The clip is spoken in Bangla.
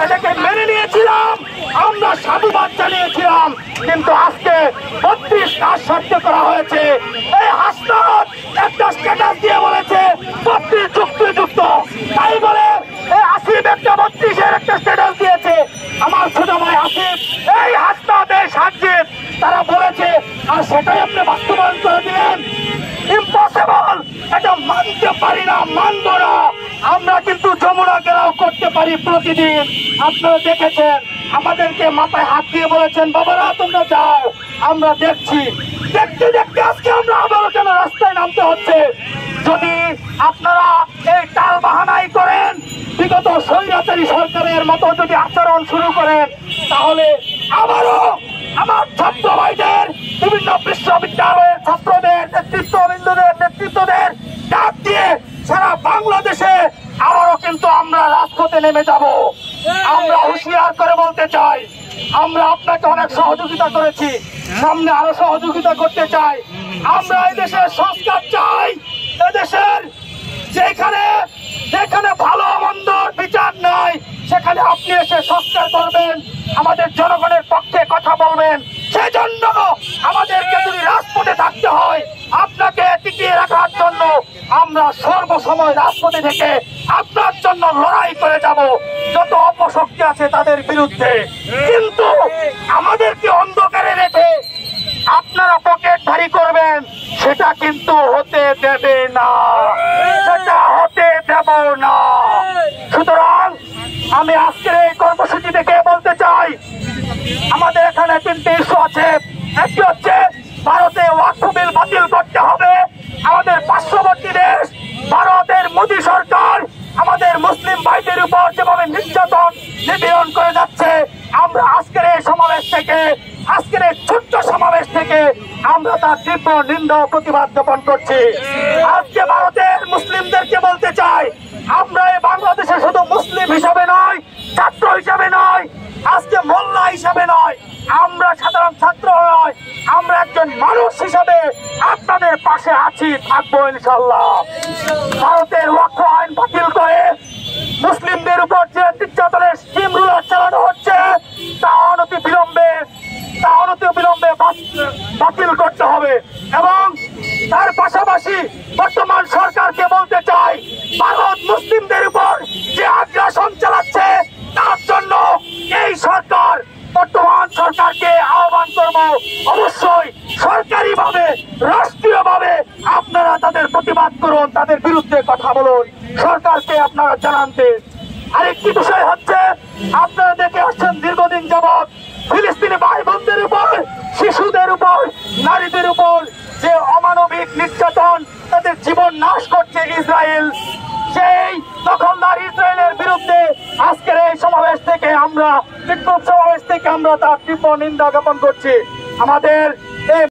এটাকে মেনে নিয়েছিলাম, আমরা সাধুবাদ জানিয়েছিলাম। কিন্তু আজকে 32 কাজ সাধ্য করা হয়েছে। এই হাসনাত একটা স্ট্যাটাস দিয়ে বলেছে 32 যুক্তিযুক্ত, তাই বলে এই আসিফ একটা 32-এর একটা স্ট্যাটাস দিয়েছে। আমার ছোট ভাই আসিফ, এই হাসনাত, এই সাজ্জিদ, তারা বলেছে, আর সেটাই আপনি বাস্তবায়ন করে দিলেন। ইম্পসিবল, এটা মানতে পারি না, মানব না। আমরা কিন্তু যমুনা ঘেরাও করতে পারি প্রতিদিন। আপনারা দেখেছেন, আমাদেরকে মাথায় হাত দিয়ে বলেছেন, বাবারা তোমরা যাও, আমরা দেখছি। দেখতে দেখতে আজকে আমরা আবারও কেন রাস্তায় নামতে হচ্ছে? যদি আপনারা এই টাল বাহানাই করেন, বিগত স্বৈরাচারী সরকারের মতো যদি আচরণ শুরু করেন, তাহলে আবারও আমার ছাত্র ভাইদের, বিভিন্ন বিশ্ববিদ্যালয়ের ছাত্রদের, নেতৃত্বদের ডাক দিয়ে সারা বাংলাদেশে আবারও কিন্তু আমরা রাজপথে নেমে যাব। আমরা হুঁশিয়ার করে বলতে চাই, আমরা আপনাকে অনেক সহযোগিতা করেছি, সামনে আরো সহযোগিতা করতে চাই। আমরা এদেশের সংস্কার চাই। এদেশের যেখানে ভালো মন্দর বিচার নাই, সেখানে আপনি এসে সংস্কার করবেন, আমাদের জনগণের পক্ষে কথা বলবেন। সেজন্য আমাদেরকে যদি রাজপথে থাকতে হয়, আপনাকে টিকিয়ে রাখার জন্য আমরা সর্বসময় রাজপথে থেকে আপনার জন্য লড়াই করে যাব, যত অপশক্তি আছে তাদের বিরুদ্ধে। কিন্তু আমাদেরকে অন্ধকারে রেখে আপনারা পকেট ভারী করবেন, সেটা কিন্তু হতে দেবে না, সেটা হতে দেব না। সুতরাং আমি আজকের এই কর্মসূচি থেকে বলতে চাই, আমাদের এখানে 3টি ইস্যু আছে। একটি হচ্ছে ভারতে ওয়াকফ বিল বাতিল করতে হবে। আমাদের পার্শ্ববর্তী দেশ ভারতের মোদী সরকার আমাদের মুসলিম ভাইদের উপর যেভাবে নিপীড়ন করে যাচ্ছে, আমরা আজকের এই সমাবেশ থেকে, আজকের এই ছোট্ট সমাবেশ থেকে আমরা তার তীব্র নিন্দা ও প্রতিবাদ জ্ঞাপন করছি। আজকে ভারতের মুসলিমদেরকে বলতে চাই, আমরা এই বাংলাদেশে শুধু মুসলিম হিসাবে নয়, ছাত্র হিসাবে নয়, আজকে মোল্লা হিসাবে নয়, আমরা সাধারণ ছাত্র নয়, আমরা একজন মানুষ হিসাবে আপনাদের পাশে আছি, থাকবো ইনশাআল্লাহ। ভারতের ওয়াকফ আইন বাতিল করে মুসলিমদের উপর যে নির্যাতনের স্কিম রুলার চালানো হচ্ছে, তা অনতি বিলম্বে বাতিল করতে হবে। এবং তার পাশাপাশি বর্তমান সরকারকে বলতে চাই, ভারত মুসলিমদের উপর যে আগ্রাসন চালাচ্ছে, তার জন্য এই সরকার, বর্তমান সরকারকে আহ্বান করব, অবশ্যই সরকারিভাবে, রাষ্ট্রীয়ভাবে আপনারা তাদের প্রতিবাদ করুন, তাদের বিরুদ্ধে কথা বলুন, সরকারকে আপনারা জানাতে। আরেকটি বিষয় হচ্ছে, আপনারা দেখে আসছেন দীর্ঘদিন যাবৎ ফিলিস্তিনি ভাই বোনদের উপর, শিশুদের উপর, নারীদের উপর যে অমানবিক নির্যাতন, তাদের জীবন নাশ করছে ইসরায়েল। সেই দখলদার ইসরায়েলের বিরুদ্ধে আজকের এই সমাবেশ থেকে আমরা, বিক্ষোভ সমাবেশ থেকে আমরা তার তীব্র নিন্দা জ্ঞাপন করছি। আমাদের